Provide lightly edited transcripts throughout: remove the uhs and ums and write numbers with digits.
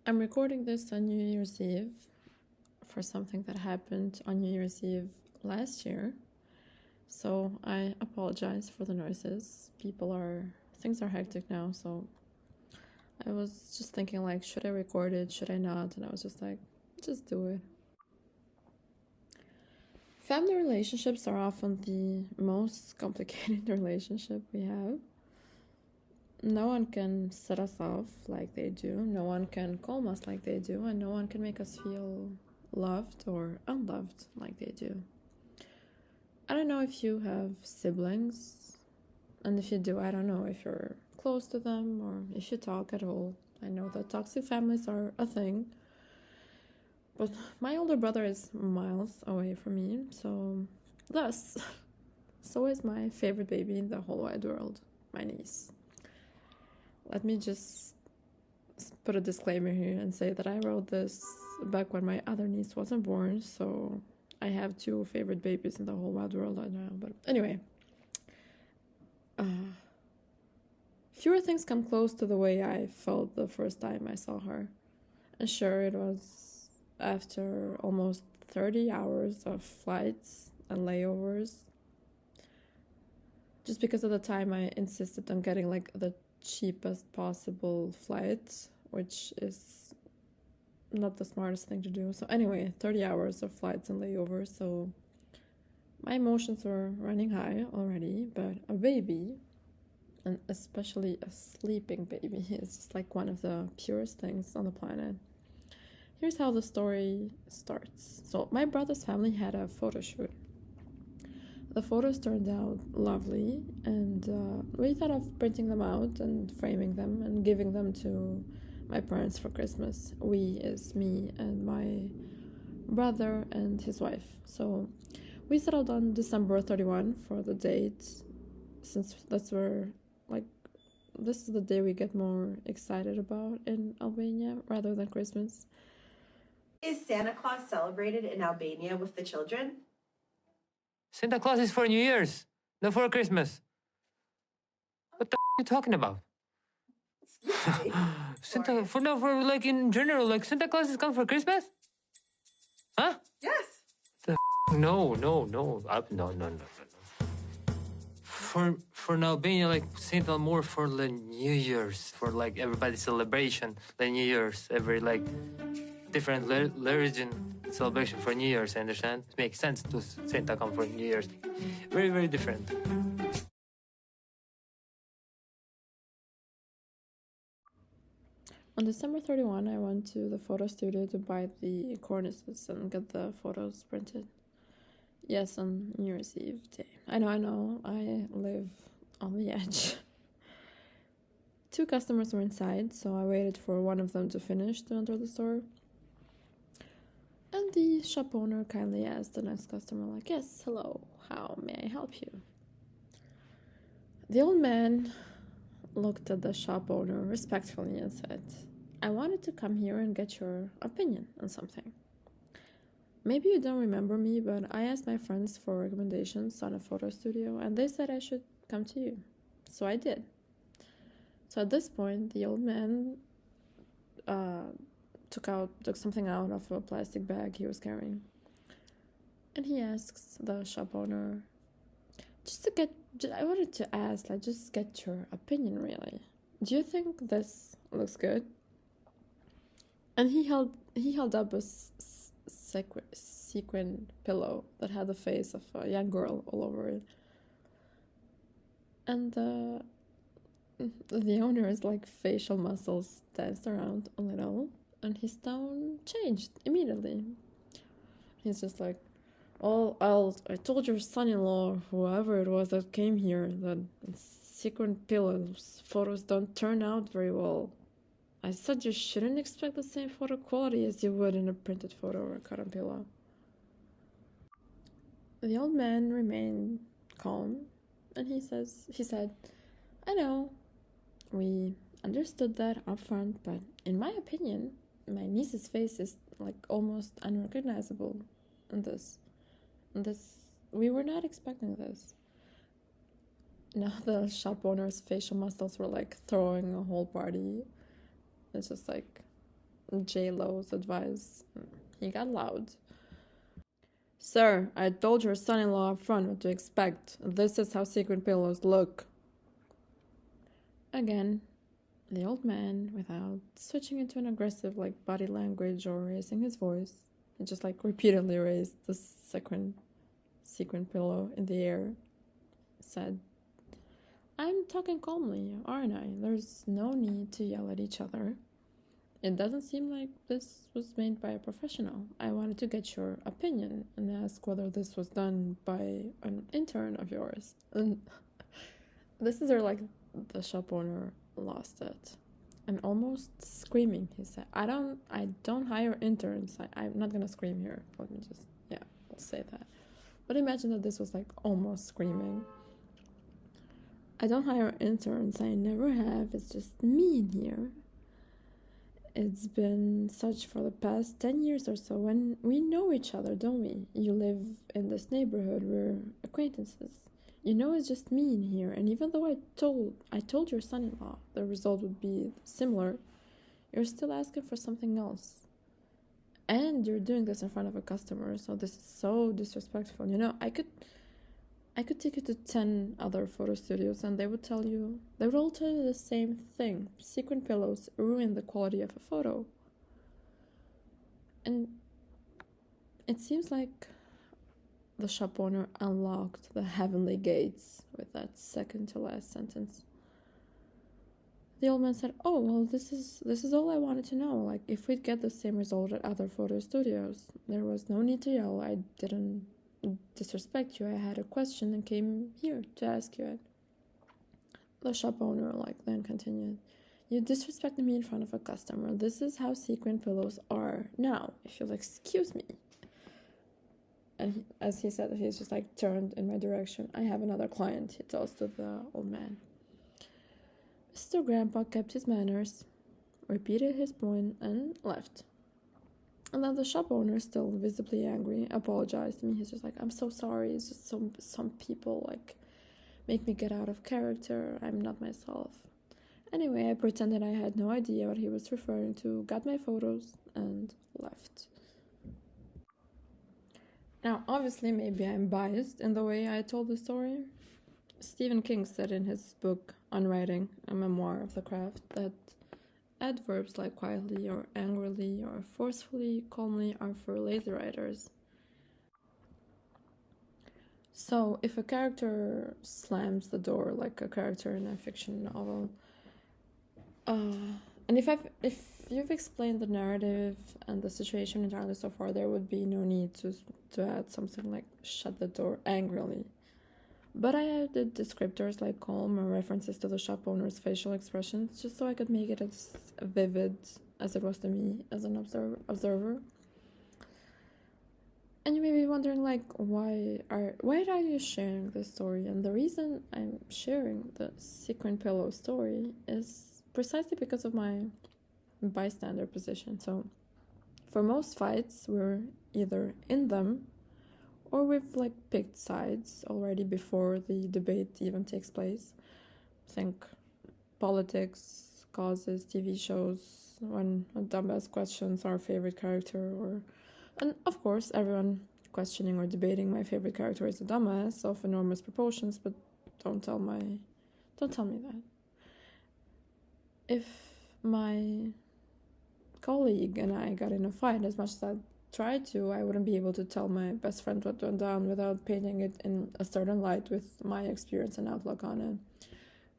I'm recording this on New Year's Eve for something that happened on New Year's Eve last year. So I apologize for the noises. Things are hectic now, so I was just thinking like, should I record it? Should I not? And I was just like, just do it. Family relationships are often the most complicated relationship we have. No one can set us off like they do. No one can calm us like they do. And no one can make us feel loved or unloved like they do. I don't know if you have siblings. And if you do, I don't know if you're close to them or if you talk at all. I know that toxic families are a thing. But my older brother is miles away from me. So is my favorite baby in the whole wide world, my niece. Let me just put a disclaimer here and say that I wrote this back when my other niece wasn't born, so I have two favorite babies in the whole wide world right now. But anyway, fewer things come close to the way I felt the first time I saw her. And sure, it was after almost 30 hours of flights and layovers. Just because at the time I insisted on getting like the cheapest possible flight, which is not the smartest thing to do. So anyway, 30 hours of flights and layovers, so my emotions were running high already. But a baby, and especially a sleeping baby, is just like one of the purest things on the planet. Here's how the story starts. So my brother's family had a photo shoot. The photos turned out lovely, and we thought of printing them out and framing them and giving them to my parents for Christmas. We is me and my brother and his wife. So we settled on December 31 for the date, since this is the day we get more excited about in Albania rather than Christmas. Is Santa Claus celebrated in Albania with the children? Santa Claus is for New Year's, not for Christmas. What the are you talking about? Santa for like in general, like Santa Claus is coming for Christmas? Huh? Yes. No. For Albania, like Santa more for the New Year's, for like everybody's celebration, the New Year's, every like different religion celebration for New Year's. I understand. It makes sense to Santa come for New Year's. Very, very different. On December 31, I went to the photo studio to buy the cornices and get the photos printed. Yes, on New Year's Eve day. I know, I live on the edge. Two customers were inside, so I waited for one of them to finish to enter the store. And the shop owner kindly asked the next customer, like, yes, hello, how may I help you? The old man looked at the shop owner respectfully and said, I wanted to come here and get your opinion on something. Maybe you don't remember me, but I asked my friends for recommendations on a photo studio, and they said I should come to you. So I did. So at this point, the old man took something out of a plastic bag he was carrying. And he asks the shop owner, I wanted to ask, like, just get your opinion, really. Do you think this looks good? And he held up a sequin pillow that had the face of a young girl all over it. And the owner's like facial muscles danced around a little, and his tone changed immediately. He's just like, I told your son-in-law, whoever it was that came here, that sequin pillows photos don't turn out very well. I said you shouldn't expect the same photo quality as you would in a printed photo or a cotton pillow. The old man remained calm, and he said, I know, we understood that up front, but in my opinion, my niece's face is like almost unrecognizable in this. We were not expecting this. Now the shop owner's facial muscles were like throwing a whole party. It's just like J-Lo's advice. He got loud. Sir, I told your son-in-law up front what to expect. This is how sequin pillows look. Again, the old man, without switching into an aggressive body language or raising his voice, he just repeatedly raised the sequin pillow in the air, said, I'm talking calmly, aren't I? There's no need to yell at each other. It doesn't seem like this was made by a professional. I wanted to get your opinion and ask whether this was done by an intern of yours. And this is where the shop owner lost it. And almost screaming, he said, I don't hire interns. I'm not gonna scream here. Let me just, I'll say that. But imagine that this was almost screaming. I don't hire interns. I never have. It's just me in here. It's been such for the past 10 years or so, and we know each other, don't we? You live in this neighborhood, we're acquaintances. You know it's just me in here, and even though I told your son-in-law the result would be similar, you're still asking for something else. And you're doing this in front of a customer, so this is so disrespectful. You know, I could take you to 10 other photo studios and they would all tell you the same thing. Sequin pillows ruin the quality of a photo. And it seems like the shop owner unlocked the heavenly gates with that second to last sentence. The old man said, oh, well, this is all I wanted to know. If we'd get the same result at other photo studios, there was no need to yell. I didn't disrespect you. I had a question and came here to ask you it. The shop owner then continued, you disrespected me in front of a customer. This is how sequin pillows are now, if you'll excuse me. And as he said, he's just turned in my direction. I have another client, he tells to the old man. Mr. Grandpa kept his manners, repeated his point, and left. And then the shop owner, still visibly angry, apologized to me. He's just I'm so sorry. It's just some people make me get out of character. I'm not myself. Anyway, I pretended I had no idea what he was referring to, got my photos, and left. Now, obviously, maybe I'm biased in the way I told the story. Stephen King said in his book on writing, a memoir of the craft, that adverbs like quietly or angrily or forcefully, calmly are for lazy writers. So if a character slams the door like a character in a fiction novel, and if you've explained the narrative and the situation entirely so far, there would be no need to add something like shut the door angrily. But I added descriptors like calm or references to the shop owner's facial expressions just so I could make it as vivid as it was to me as an observer. And you may be wondering why are you sharing this story? And the reason I'm sharing the sequin pillow story is precisely because of my bystander position. So for most fights, we're either in them or we've picked sides already before the debate even takes place. Think politics, causes, TV shows, when a dumbass questions our favorite character, and of course everyone questioning or debating my favorite character is a dumbass of enormous proportions, but don't tell me that. If my colleague and I got in a fight, as much as I tried to, I wouldn't be able to tell my best friend what went down without painting it in a certain light with my experience and outlook on it.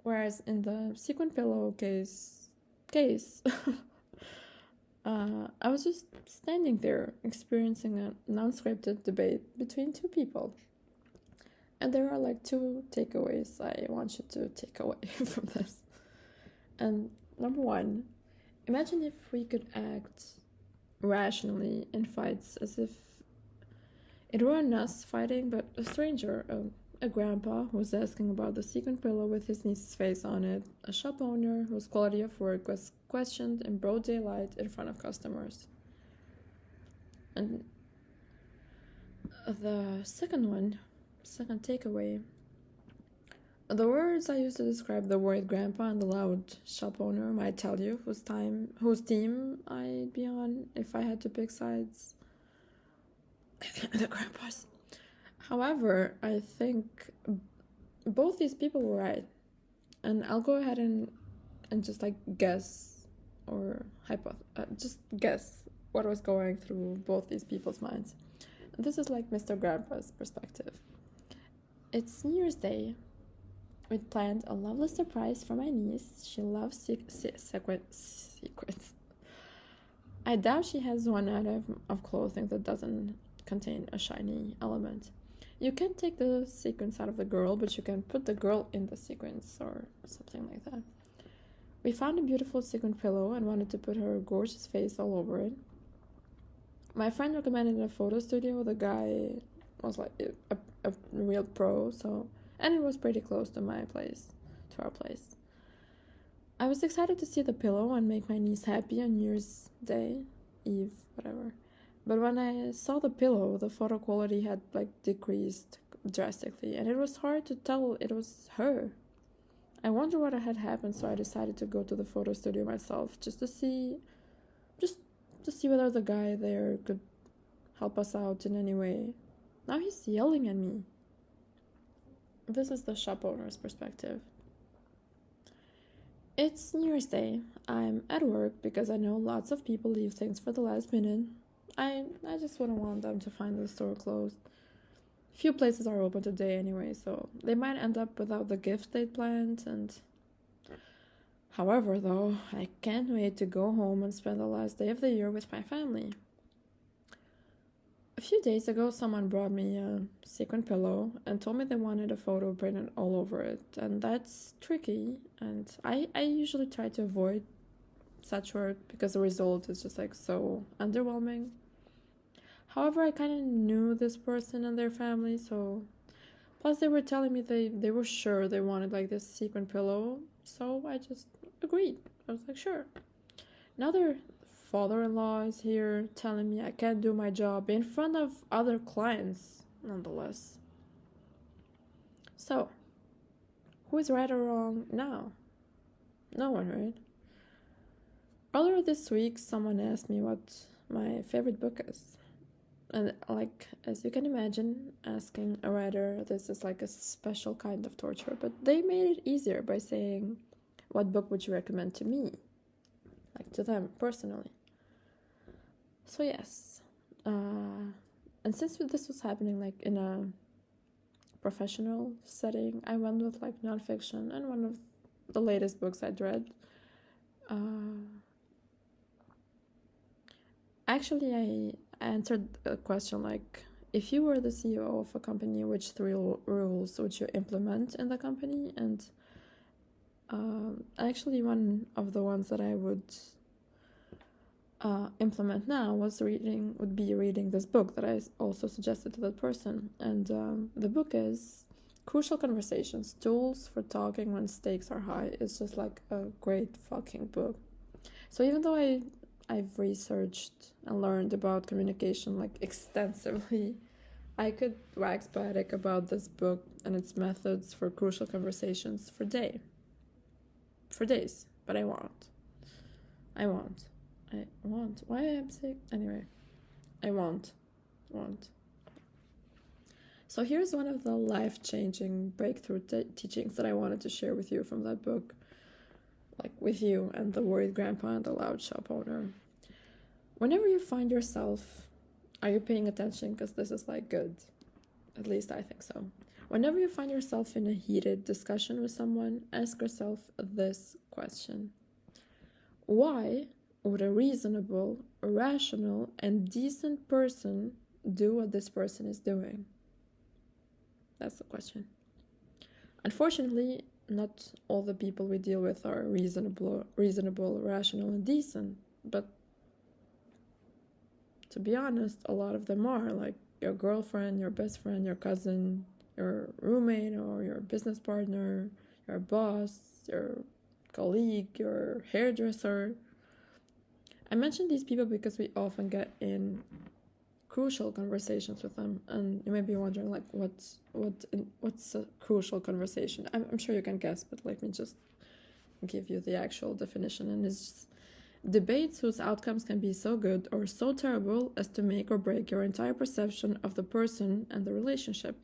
Whereas in the sequin pillow case, I was just standing there experiencing an unscripted debate between two people. And there are two takeaways I want you to take away from this. And number one, imagine if we could act rationally in fights as if it weren't us fighting, but a stranger, a grandpa who's asking about the sequin pillow with his niece's face on it, a shop owner whose quality of work was questioned in broad daylight in front of customers. And the second takeaway, The words I use to describe the worried grandpa and the loud shop owner might tell you whose team I'd be on if I had to pick sides. The grandpas. However, I think both these people were right. And I'll go ahead and just like guess or just guess what was going through both these people's minds. This is like Mr. Grandpa's perspective. It's New Year's Day. We'd planned a lovely surprise for my niece. She loves sequins. I doubt she has one item of clothing that doesn't contain a shiny element. You can take the sequins out of the girl, but you can put the girl in the sequins or something like that. We found a beautiful sequin pillow and wanted to put her gorgeous face all over it. My friend recommended a photo studio. The guy was like a real pro, and it was pretty close to our place. I was excited to see the pillow and make my niece happy on New Year's Day, Eve, whatever. But when I saw the pillow, the photo quality had decreased drastically, and it was hard to tell it was her. I wondered what had happened, so I decided to go to the photo studio myself just to see whether the guy there could help us out in any way. Now he's yelling at me. This is the shop owner's perspective. It's New Year's Day. I'm at work because I know lots of people leave things for the last minute. I just wouldn't want them to find the store closed. Few places are open today anyway, so they might end up without the gift they'd planned. And however, though, I can't wait to go home and spend the last day of the year with my family. A few days ago, someone brought me a sequin pillow and told me they wanted a photo printed all over it, and that's tricky, and I usually try to avoid such work because the result is just so underwhelming. However, I kind of knew this person and their family, so plus they were telling me they were sure they wanted this sequin pillow, so I just agreed. I was like, sure. Now their father-in-law is here telling me I can't do my job in front of other clients, nonetheless. So, who is right or wrong now? No one, right? Earlier this week, someone asked me what my favorite book is. And as you can imagine, asking a writer this is a special kind of torture, but they made it easier by saying, what book would you recommend to me? To them, personally. So yes, and since this was happening in a professional setting, I went with nonfiction and one of the latest books I'd read. Actually, I answered a question if you were the CEO of a company, which 3 rules would you implement in the company? And actually one of the ones that I would implement now would be reading this book that I also suggested to that person. And the book is Crucial Conversations, Tools for Talking When Stakes Are High. It's just a great fucking book. So even though I've researched and learned about communication extensively, I could wax poetic about this book and its methods for crucial conversations for days. But I won't. Why am I sick? Anyway, I won't. So here's one of the life-changing breakthrough teachings that I wanted to share with you from that book. With you and the worried grandpa and the loud shop owner. Whenever you find yourself, are you paying attention? Because this is good. At least I think so. Whenever you find yourself in a heated discussion with someone, ask yourself this question. Why would a reasonable, rational, and decent person do what this person is doing? That's the question. Unfortunately, not all the people we deal with are reasonable, rational, and decent, but to be honest, a lot of them are, your girlfriend, your best friend, your cousin, your roommate, or your business partner, your boss, your colleague, your hairdresser. I mention these people because we often get in crucial conversations with them. And you may be wondering, like, what's a crucial conversation? I'm sure you can guess, but let me just give you the actual definition. And it's debates whose outcomes can be so good or so terrible as to make or break your entire perception of the person and the relationship.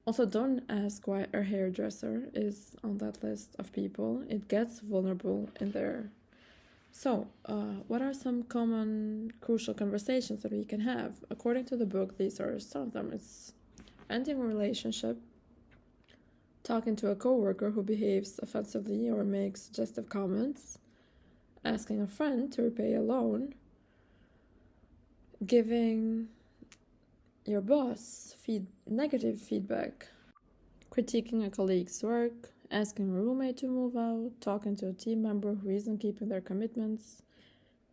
Also, don't ask why a hairdresser is on that list of people. It gets vulnerable in there. So, what are some common crucial conversations that we can have? According to the book, these are some of them. It's ending a relationship, talking to a coworker who behaves offensively or makes suggestive comments, asking a friend to repay a loan, giving your boss negative feedback, critiquing a colleague's work, asking a roommate to move out, talking to a team member who isn't keeping their commitments,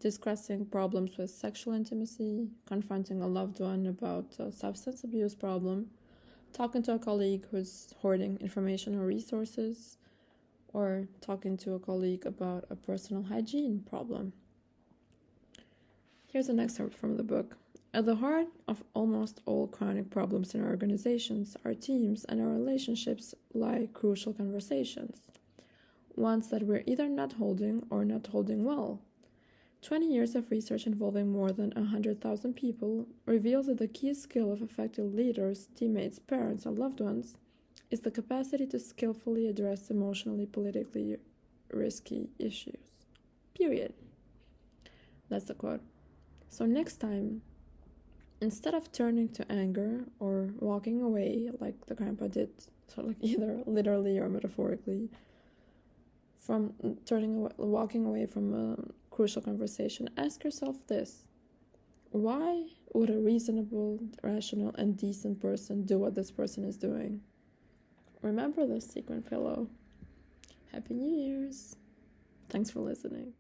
discussing problems with sexual intimacy, confronting a loved one about a substance abuse problem, talking to a colleague who's hoarding information or resources, or talking to a colleague about a personal hygiene problem. Here's an excerpt from the book. At the heart of almost all chronic problems in our organizations, our teams, and our relationships lie crucial conversations, ones that we're either not holding or not holding well. 20 years of research involving more than 100,000 people reveals that the key skill of effective leaders, teammates, parents, and loved ones is the capacity to skillfully address emotionally, politically risky issues. Period. That's the quote. So next time, instead of turning to anger or walking away like the grandpa did, so like either literally or metaphorically, from walking away from a crucial conversation, ask yourself this: why would a reasonable, rational, and decent person do what this person is doing? Remember this sequin pillow. Happy New Year's. Thanks for listening.